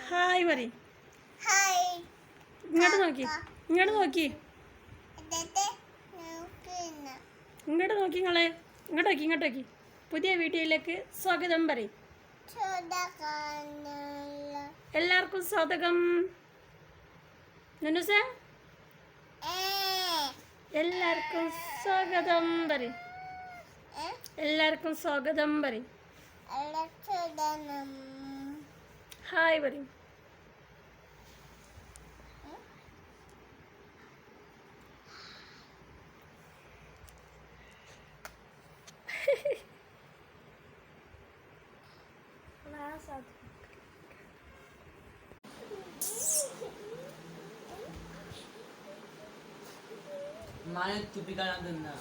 Hi പറ. ഇങ്ങോട്ട് നോക്കി, ഇങ്ങോട്ട് നോക്കി, ഇങ്ങോട്ട് നോക്കി നിങ്ങളെ, ഇങ്ങോട്ട് നോക്കി, ഇങ്ങോട്ട് നോക്കി. പുതിയ വീഡിയോയിലേക്ക് സ്വാഗതം പറയും. എല്ലാവർക്കും സ്വാഗതം. നുനുസ എല്ലാവർക്കും സ്വാഗതം പറയും. എല്ലാവർക്കും സ്വാഗതം പറയും. ഹായ് പറയും. Mana tu pikan ada na?